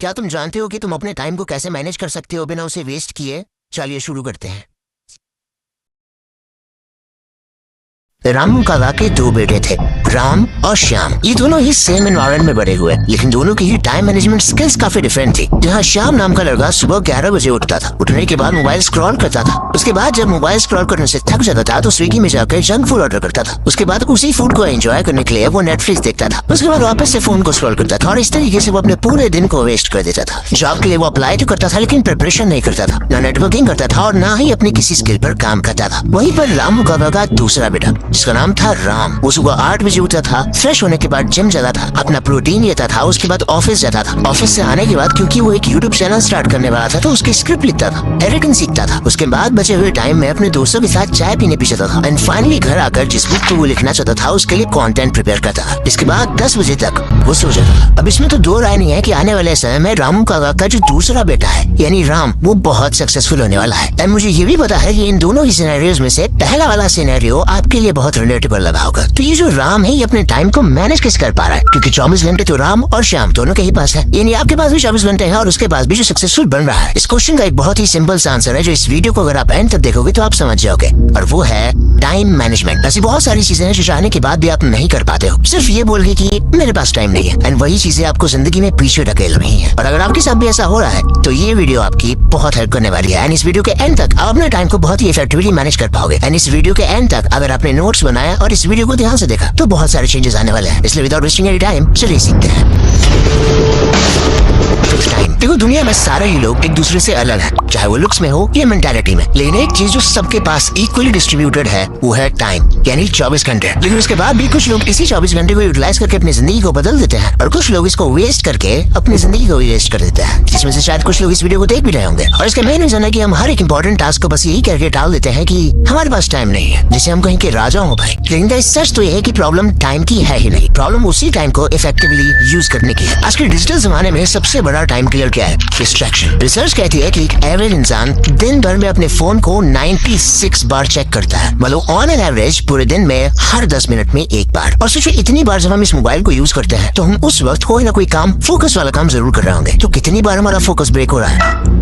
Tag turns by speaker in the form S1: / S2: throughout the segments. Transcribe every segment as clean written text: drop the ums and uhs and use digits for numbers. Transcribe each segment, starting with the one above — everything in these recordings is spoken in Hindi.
S1: क्या तुम जानते हो कि तुम अपने टाइम को कैसे मैनेज कर सकते हो बिना उसे वेस्ट किए? चलिए शुरू करते हैं। राम का वाकई दो बेटे थे, राम और श्याम। ये दोनों ही सेम एनवायरनमेंट में बड़े हुए, लेकिन दोनों की ही टाइम मैनेजमेंट स्किल्स काफी डिफरेंट थी। जहाँ श्याम नाम का लड़का सुबह 11 बजे उठता था, उठने के बाद मोबाइल स्क्रॉल करता था। उसके बाद जब मोबाइल स्क्रॉल करने से थक जाता था तो स्विगी में जाकर जंक फूड ऑर्डर करता था। उसके बाद उसी फूड को एंजॉय करने के लिए वो नेटफ्लिक्स देखता था। उसके बाद वापस से फोन को स्क्रॉल करता था और इस तरीके से वो अपने पूरे दिन को वेस्ट कर देता था। जॉब के लिए वो अप्लाई तो करता था, लेकिन प्रिपरेशन नहीं करता था, ना नेटवर्किंग करता था और ना ही अपनी किसी स्किल पर काम करता था। वहीं पर रामू का लगा दूसरा बेटा, जिसका नाम था राम। वो सुबह 8 बजे उठता था, फ्रेश होने के बाद जिम जाता था, अपना प्रोटीन लेता था, उसके बाद ऑफिस जाता था। ऑफिस से आने के बाद क्योंकि वो एक यूट्यूब चैनल स्टार्ट करने वाला था तो उसकी स्क्रिप्ट लिखता था, एडिटिंग सीखता था। उसके बाद बचे हुए टाइम में अपने दोस्तों के साथ चाय पीने भी जाता था एंड फाइनली घर आकर जिस बुक को वो लिखना चाहता था उसके लिए कंटेंट प्रिपेयर करता था। इसके बाद 10 बजे तक वो सो जाता। अब इसमें तो दो राय नहीं है कि आने वाले समय में रामू काका का जो दूसरा बेटा है यानी राम, वो बहुत सक्सेसफुल होने वाला है। एंड मुझे ये भी पता है कि इन दोनों ही सिनेरियोज में से पहला वाला सिनेरियो आपके लिए बहुत रिलेटेबल लगा होगा। तो ये जो राम है ये अपने टाइम को मैनेज कैसे कर पा रहा है? क्योंकि 24 घंटे तो राम और श्याम दोनों के ही पास है, यानी आपके पास भी 24 घंटे हैं और उसके पास भी जो सक्सेसफुल बन रहा है। इस क्वेश्चन का एक बहुत ही सिंपल सा आंसर है जो इस वीडियो को अगर आप एंड तक देखोगे तो आप समझ जाओगे, और वो है टाइम मैनेजमेंट। ऐसी बहुत सारी चीजें हैं जो चाहने के बाद भी आप नहीं कर पाते हो, सिर्फ ये बोल के कि मेरे पास टाइम नहीं है, एंड वही चीजें आपको जिंदगी में पीछे ढकेल रही हैं। और अगर आपके साथ भी ऐसा हो रहा है तो ये वीडियो आपकी बहुत हेल्प करने वाली है। एंड इस वीडियो के एंड तक आप अपने टाइम को बहुत ही इफेक्टिवली मैनेज कर पाओगे। एंड इस वीडियो के एंड तक अगर आपने नोट्स बनाया और इस वीडियो को ध्यान से देखा तो बहुत सारे चेंजेस आने वाले हैं। इसलिए विदाउट वेस्टिंग एनी टाइम चलिए सीखते हैं। देखो, दुनिया में सारे ही लोग एक दूसरे से अलग हैं, चाहे वो लुक्स में हो या मेंटालिटी में, लेकिन एक चीज जो सबके पास इक्वली डिस्ट्रीब्यूटेड है वो है टाइम, यानी 24 घंटे। लेकिन उसके बाद भी कुछ लोग इसी 24 घंटे को यूटिलाइज करके अपनी जिंदगी को बदल देते हैं और कुछ लोग इसको वेस्ट करके अपनी जिंदगी को वेस्ट कर देते हैं, जिसमें से शायद कुछ लोग इस वीडियो को देख भी रहे होंगे। और इसका मेन रीजन है कि हम हर एक इंपॉर्टेंट टास्क को बस यही करके टाल देते हैं कि हमारे पास टाइम नहीं है, जिसे हम कहीं के राजा हो भाई। लेकिन सच तो यह है कि प्रॉब्लम टाइम की है ही नहीं, प्रॉब्लम उसी टाइम को इफेक्टिवली यूज करने की है। आज के डिजिटल जमाने में सबसे बड़ा टाइम किलर क्या है? डिस्ट्रैक्शन। रिसर्च कहती है कि एक एवरेज इंसान दिन भर में अपने फोन को 96 बार चेक करता है, मतलब ऑन एन एवरेज पूरे दिन में हर 10 मिनट में एक बार। और सोचिए इतनी बार जब हम इस मोबाइल को यूज करते हैं तो हम उस वक्त कोई ना कोई काम, फोकस वाला काम जरूर कर रहे होंगे। तो कितनी बार हमारा फोकस ब्रेक हो रहा है?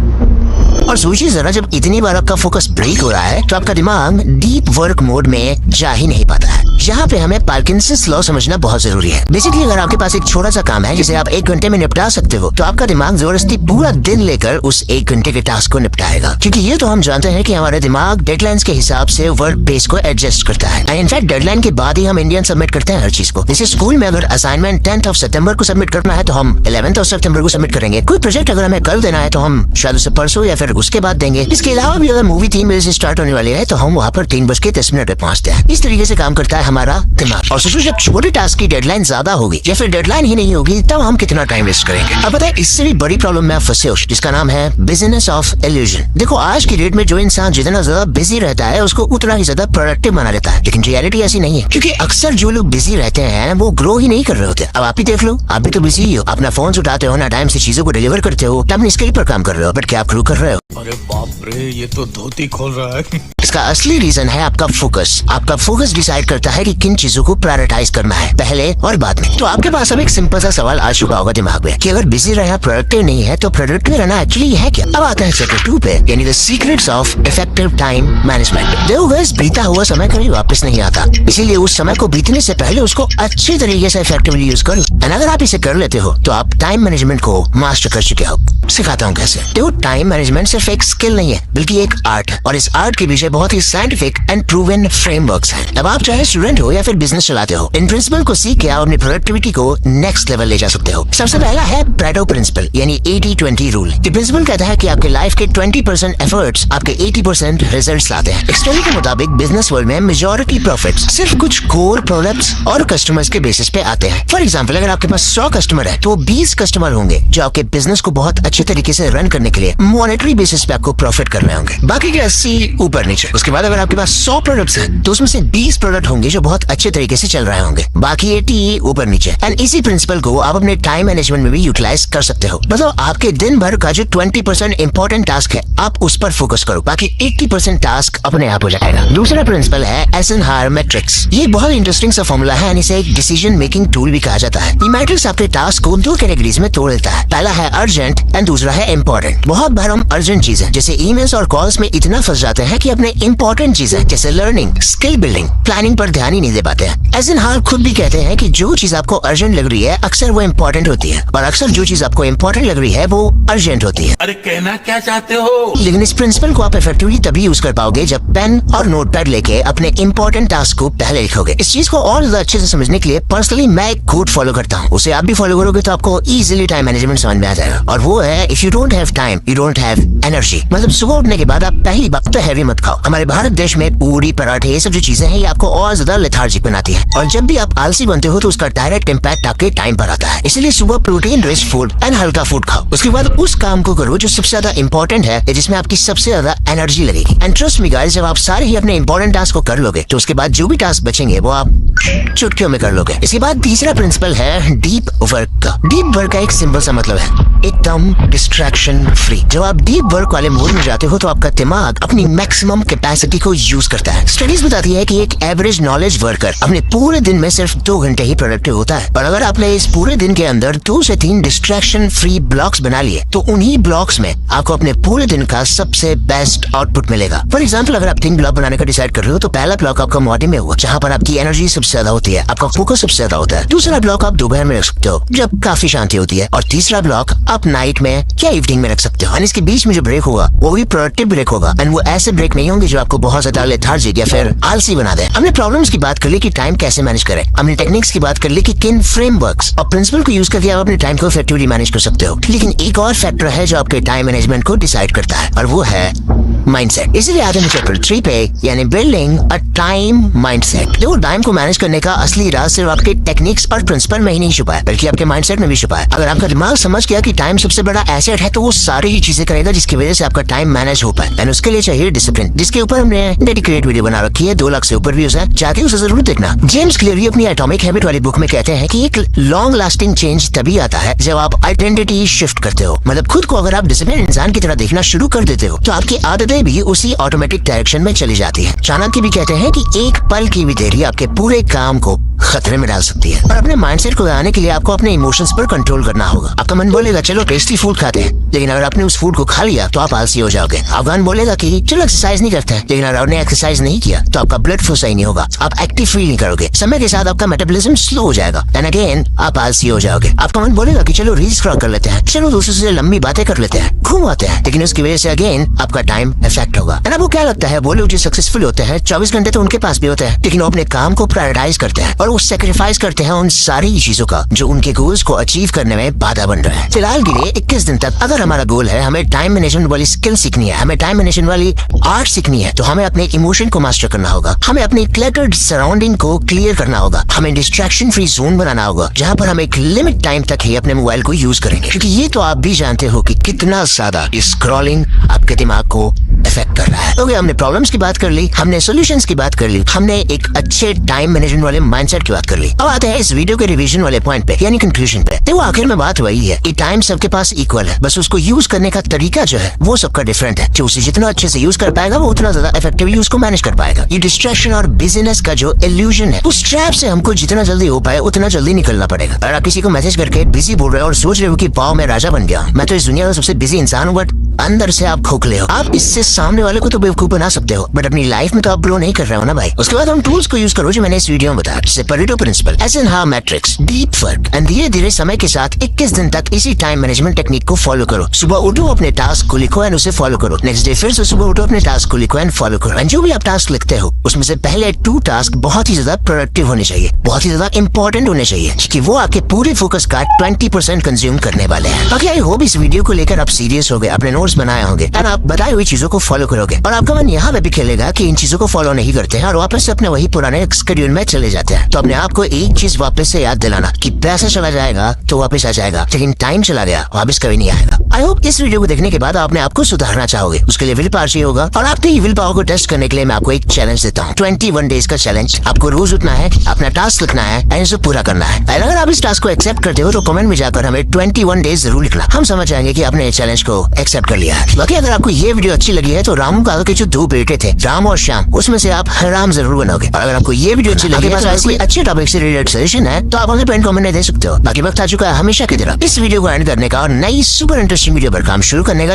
S1: और सोचिए जरा, जब इतनी बार आपका फोकस ब्रेक हो रहा है तो आपका दिमाग डीप वर्क मोड में जा ही नहीं पाता है। यहाँ पे हमें पार्किंसंस लॉ समझना बहुत जरूरी है। बेसिकली अगर आपके पास एक छोटा सा काम है जिसे आप 1 घंटे में निपटा सकते हो तो आपका दिमाग जबरदस्ती पूरा दिन लेकर उस 1 घंटे के टास्क को निपटाएगा, क्योंकि ये तो हम जानते हैं कि हमारा दिमाग डेडलाइंस के हिसाब से वर्क बेस को एडजस्ट करता है। इनफैक्ट डेडलाइन के बाद ही हम इंडियन सबमिट करते हैं हर चीज को। जैसे स्कूल में अगर असाइनमेंट 10th ऑफ सितंबर को सबमिट करना है तो हम 11th ऑफ सितंबर को सबमिट करेंगे। कोई प्रोजेक्ट अगर हमें कल देना है तो हम शायद उसे परसों या फिर उसके बाद देंगे। इसके अलावा भी अगर मूवी 3 बजे से स्टार्ट होने वाली है तो हम वहाँ पर 3:10 पे पहुँचते हैं। इस तरीके से काम करता है हमारा दिमाग। और सोचो जब छोटे टास्क की डेडलाइन ज्यादा होगी या फिर डेडलाइन ही नहीं होगी तब हम कितना टाइम वेस्ट करेंगे। अब पता है इससे भी बड़ी प्रॉब्लम में आप फंसे हो जिसका नाम है बिजनेस ऑफ इल्यूजन। देखो आज की डेट में जो इंसान जितना ज्यादा बिजी रहता है उसको उतना ही ज्यादा प्रोडक्टिव बना लेता है, लेकिन रियलिटी ऐसी नहीं है, क्योंकि अक्सर जो लोग बिजी रहते हैं वो ग्रो ही नहीं कर रहे होते। अब आप ही देख लो, आप भी तो बिजी ही हो, अपना फोन उठाते हो ना, टाइम से चीजों को डिलीवर करते हो, अपनी स्किल पर काम कर रहे हो, बट क्या आप ग्रो कर रहे हो?
S2: अरे बाप रे, ये तो धोती खोल रहा है।
S1: इसका असली रीजन है आपका फोकस। आपका फोकस डिसाइड करता है कि किन चीजों को प्रायोरिटाइज करना है, पहले और बाद में। तो आपके पास अब एक सिंपल सा सवाल आ चुका होगा दिमाग में कि अगर बिजी रहना प्रोडक्टिव नहीं है तो प्रोडक्टिव रहना एक्चुअली है क्या? अब आता है चैप्टर 2 पे, यानी the secrets of effective time management. देखो गाइस, बीता हुआ समय कभी वापस नहीं आता, इसीलिए उस समय को बीतने से पहले उसको अच्छे तरीके से इफेक्टिवली यूज करो। एंड अगर आप इसे कर लेते हो तो आप टाइम मैनेजमेंट को मास्टर कर चुके हो। सिखाता हूँ कैसे। देखो, टाइम मैनेजमेंट सिर्फ एक स्किल नहीं है बल्कि एक आर्ट है, और इस आर्ट के पीछे बहुत ही साइंटिफिक एंड प्रूवन फ्रेमवर्क्स हैं। अब आप चाहे स्टूडेंट हो या फिर बिजनेस चलाते हो, इन प्रिंसिपल को सीख के आप अपनी प्रोडक्टिविटी को नेक्स्ट लेवल ले जा सकते हो। सबसे पहला है पैरेटो प्रिंसिपल, यानी 80-20 रूल। ये प्रिंसिपल कहता है कि आपके लाइफ के 20% एफर्ट्स आपके 80% रिजल्ट्स लाते हैं। एक स्टडी के मुताबिक बिजनेस वर्ल्ड में मेजॉरिटी प्रॉफिट्स सिर्फ कुछ कोर प्रोडक्ट्स और कस्टमर्स के बेसिस पे आते हैं। फॉर एग्जाम्पल, अगर आपके पास 100 कस्टमर है तो 20 कस्टमर होंगे जो आपके बिजनेस को बहुत अच्छे तरीके से रन करने के लिए मॉनेटरी बेसिस बेसिस पे आपको प्रॉफिट कर रहे होंगे। बाकी के 80 ऊपर नीचे। उसके बाद अगर आपके पास 100 प्रोडक्ट्स हैं तो उसमें से 20 प्रोडक्ट होंगे जो बहुत अच्छे तरीके से चल रहे होंगे, बाकी 80 ऊपर नीचे। एंड इसी प्रिंसिपल को आप अपने टाइम मैनेजमेंट में भी यूटिलाइज कर सकते हो। मतलब आपके दिन भर का जो 20% इंपॉर्टेंट टास्क है आप उस पर फोकस करो, बाकी 80% टास्क अपने आप हो जाएगा। दूसरा प्रिंसिपल है एइजनहावर मैट्रिक्स। ये बहुत इंटरेस्टिंग सा फॉर्मूला है, इसे एक डिसीजन मेकिंग टूल भी कहा जाता है। ये मैट्रिक्स आपके टास्क को 2 कैटेगरीज में तोड़ देता है। पहला है अर्जेंट एंड दूसरा है इम्पोर्टेंट। बहुत बार हम अर्जेंट चीजें जैसे ईमेल्स और कॉल्स में इतना फंस जाते हैं कि अपने इंपॉर्टेंट चीजें जैसे लर्निंग, स्किल बिल्डिंग, प्लानिंग पर ध्यान ही नहीं दे पाते हैं। एइजनहावर खुद भी कहते हैं कि जो चीज आपको अर्जेंट लग रही है अक्सर वो इम्पोर्टेंट होती है, और अक्सर जो चीज आपको इम्पोर्टेंट लग रही है वो अर्जेंट होती है।
S2: अरे कहना क्या चाहते हो?
S1: लेकिन इस प्रिंसिपल को आप इफेक्टिवली तभी यूज कर पाओगे जब पेन और नोटपैड लेके अपने इंपॉर्टेंट टास्क को पहले लिखोगे। इस चीज को और ज्यादा अच्छे से समझने के लिए पर्सनली मैं एक कोड फॉलो करता हूँ, उसे आप भी फॉलो करोगे तो आपको इजीली टाइम मैनेजमेंट समझ में आ जाएगा। और वो है if you don't have time you don't have energy. मतलब सुबह उठने के बाद आप पहली बात तो हैवी मत खाओ। हमारे भारत देश में पूरी पराठे ये सब जो चीजें हैं ये आपको और ज्यादा लेथार्जिक बनाती है, और जब भी आप आलसी बनते हो तो उसका डायरेक्ट इम्पैक्ट आपके टाइम पर आता है। इसलिए सुबह प्रोटीन रिच फूड एंड हल्का फूड खाओ। उसके बाद उस काम को करो जो सबसे ज्यादा इंपॉर्टेंट है, जिसमें आपकी सबसे ज्यादा एनर्जी लगेगी। एंड ट्रस्ट मी गाइस, जब आप सारे ही अपने इंपॉर्टेंट टास्क को कर लोगे तो उसके बाद जो भी टास्क बचेंगे वो आप चुटकियों में कर लोगे। इसके बाद तीसरा प्रिंसिपल है डीप वर्क का। डीप वर्क का एक सिंपल सा मतलब है एकदम डिस्ट्रैक्शन फ्री। जब आप डीप वर्क वाले मोड में जाते हो तो आपका दिमाग अपनी मैक्सिमम कैपेसिटी को यूज करता है। स्टडीज बताती है कि एक एवरेज नॉलेज वर्कर अपने पूरे दिन में सिर्फ 2 घंटे ही प्रोडक्टिव होता है, और अगर आपने इस पूरे दिन के अंदर 2 से 3 डिस्ट्रैक्शन फ्री ब्लॉक्स बना लिए तो उन्हीं ब्लॉक्स में आपको अपने पूरे दिन का सबसे बेस्ट आउटपुट मिलेगा। फॉर एग्जाम्पल, अगर आप 3 ब्लॉक बनाने का डिसाइड कर रहे हो तो पहला ब्लॉक आपका मॉर्निंग में होगा जहाँ पर आपकी एनर्जी सबसे ज्यादा होती है, आपका फोकस सबसे ज्यादा होता है। दूसरा ब्लॉक आप दोपहर में रख सकते हो जब काफी शांति होती है, और तीसरा ब्लॉक आप नाइट में या इवनिंग में रख सकते हो। और इसके बीच में जो ब्रेक होगा वो भी प्रोडक्टिव ब्रेक होगा, एंड वो ऐसे ब्रेक नहीं होंगे जो आपको बहुत ज्यादा लेथार्जिक या फिर आलसी बना दे। हमने प्रॉब्लम्स की बात कर ली कि टाइम कैसे मैनेज करें, हमने टेक्निक्स की बात कर ली कि किन फ्रेमवर्क्स और प्रिंसिपल को यूज करके आप अपने टाइम को इफेक्टिवली मैनेज कर सकते हो। लेकिन एक और फैक्टर है जो आपके टाइम मैनेजमेंट को डिसाइड करता है, और वो है माइंडसेट। इसीलिए आते हैं चैप्टर 3 पे, यानी बिल्डिंग अ टाइम माइंडसेट। देखो, टाइम को मैनेज करने का असली राज सिर्फ आपके टेक्निक्स और प्रिंसिपल में ही नहीं छुपा है, बल्कि आपके माइंडसेट में भी छुपा है। अगर आपका दिमाग समझ गया कि टाइम सबसे बड़ा एसेट है तो वो सारी ही चीजें करेगा जिसकी वजह से आपका टाइम मैनेज हो पाए। एंड उसके लिए चाहिए डिसिप्लिन, जिसके ऊपर हमने डेडिकेटेड वीडियो बना रखी है, 2 लाख से ऊपर व्यूज है, जाके उसे जरूर देखना। जेम्स क्लियरी अपनी एटॉमिक हैबिट वाली बुक में कहते हैं कि एक लॉन्ग लास्टिंग चेंज तभी आता है जब आप आइडेंटिटी शिफ्ट करते हो। मतलब खुद को अगर आप डिसिप्लिन इंसान की तरह देखना शुरू कर देते हो तो आपकी आदतें भी उसी ऑटोमेटिक डायरेक्शन में चली जाती है। चाणक्य भी कहते हैं कि एक पल की भी देरी आपके पूरे काम को खतरे में डाल सकती है। और अपने माइंडसेट को बनाने के लिए आपको अपने इमोशंस पर कंट्रोल करना होगा। आपका मन बोलेगा चलो टेस्टी फूड खाते हैं, लेकिन अगर आपने उस फूड को खा लिया तो आप आलसी हो जाओगे। आपका मन बोलेगा कि चलो एक्सरसाइज नहीं करते हैं, लेकिन अगर आपने एक्सरसाइज नहीं किया तो आपका ब्लड फ्लो सही नहीं होगा, आप एक्टिव फील नहीं करोगे। समय के साथ आपका मेटाबॉलिज्म स्लो हो जाएगा, एंड अगेन आप आलसी हो जाओगे। आपका मन बोलेगा कि चलो रील्स स्क्रॉल कर लेते हैं, चलो दूसरों से लंबी बातें कर लेते हैं, घूम आते हैं, लेकिन उसकी वजह से अगेन आपका टाइम इफेक्ट होगा। एंड आपको क्या लगता है, वो लोग जो सक्सेसफुल होते हैं 24 घंटे तो उनके पास भी होते हैं, लेकिन वो अपने काम को प्रायोरिटाइज करते हैं और वो सेक्रीफाइस करते हैं उन सारी चीजों का जो उनके गोल्स को अचीव करने में बाधा बन रहा है। फिलहाल के लिए 21 दिन तक अगर हमारा गोल है हमें टाइम मैनेजमेंट वाली स्किल सीखनी है, हमें टाइम मैनेजमेंट वाली आर्ट सीखनी है, तो हमें अपने इमोशन को मास्टर करना होगा, हमें अपनी क्लटर्ड सराउंडिंग को क्लियर करना होगा, हमें डिस्ट्रैक्शन फ्री जोन बनाना होगा जहाँ पर हम एक लिमिट टाइम तक ही अपने मोबाइल को यूज करेंगे, क्योंकि ये तो आप भी जानते हो कि कितना ज्यादा स्क्रॉलिंग आपके दिमाग को इफेक्ट कर रहा है। ओके, हमने प्रॉब्लम्स की बात कर ली, हमने सॉल्यूशंस की बात कर ली, हमने एक अच्छे टाइम मैनेजमेंट वाले माइंडसेट की बात कर ली। अब आते हैं इस वीडियो के रिवीजन वाले पॉइंट पे, यानी कंक्लूजन पे। देखो, आखिर में बात वही है कि टाइम सबके पास इक्वल है, बस उसको यूज करने का तरीका जो है वो सबका डिफरेंट है। जो उसे जितना अच्छे से यूज कर पाएगा वो उतना ज्यादा इफेक्टिवली उसको मैनेज कर पाएगा। ये डिस्ट्रैक्शन और बिजीनेस का जो इल्यूजन है उस ट्रैप से हमको जितना जल्दी हो पाए उतना जल्दी निकलना पड़ेगा। अगर आप किसी को मैसेज करके बिजी बोल रहे हो और सोच रहे हो कि पाओ मैं राजा बन गया, मैं तो इस दुनिया का सबसे बिजी इंसान हूँ, बट अंदर से आप खोखले हो। आप इससे सामने वाले को तो बेवकूफ बना सकते हो, बट अपनी लाइफ में तो आप ग्रो नहीं कर रहे हो ना भाई। उसके बाद हम टूल्स को यूज करो जो मैंने इस वीडियो में बताया, जैसे Pareto principle, Eisenhower matrix, deep work, and धीरे धीरे समय के साथ 21 दिन तक इसी टाइम मैनेजमेंट टेक्निक को फॉलो करो। सुबह उठो, अपने टास्क को लिखो एंड उसे फॉलो करो। नेक्स्ट डे फिर से सुबह उठो, अपने टास्क को लिखो एंड फॉलो करो। एंड जो भी आप टास्क लिखते हो उसमें से पहले 2 टास्क बहुत ही ज्यादा प्रोडक्टिव होने चाहिए, बहुत ही ज्यादा इंपॉर्टेंट होने चाहिए, क्योंकि वो आपके पूरे फोकस का 20% कंज्यूम करने वाले हैं। बाकी आई होप इस वीडियो को लेकर आप सीरियस हो गए, अपने नोट्स बनाए होंगे एंड आप बताई हुई चीजों को फॉलो करोगे, और आपका मन यहाँ पे भी खेलेगा कि इन चीजों को फॉलो नहीं करते हैं और वापस से अपने वही पुराने शेड्यूल में चले जाते हैं। तो अपने आप को एक चीज वापस से याद दिलाना कि पैसा चला जाएगा तो वापस आ जाएगा, लेकिन टाइम चला गया वापस कभी नहीं आएगा। आई होप इस वीडियो को देखने के बाद आपने आपको सुधारना चाहोगे। उसके लिए विल पावर चाहिए होगा और आपके विल पावर को टेस्ट करने के लिए मैं आपको एक चैलेंज देता हूँ। 21 डेज का चैलेंज। आपको रोज उठना है, अपना टास्क लिखना है एंड इसे पूरा करना है। और अगर आप इस टास्क को एक्सेप्ट करते हो तो कमेंट में जाकर हमें 21 डेज जरूर लिखना। हम समझ जाएंगे कि आपने चैलेंज को एक्सेप्ट कर लिया है। बाकी अगर आपको ये वीडियो अच्छी लगी है तो रामू काका के जो 2 बेटे थे, राम और श्याम, उसमें से आप राम जरूर बनोगे। और अगर आपको ये वीडियो अच्छी लगी है तो ऐसी अच्छे टॉपिक से रिलेटेड सजेशन है तो आप हमें पेन कमेंट में दे सकते हो। बाकी वक्त आ चुका है हमेशा की तरह इस वीडियो को एंड करने का और नई सुपर इंटरेस्टिंग वीडियो पर काम शुरू करने का।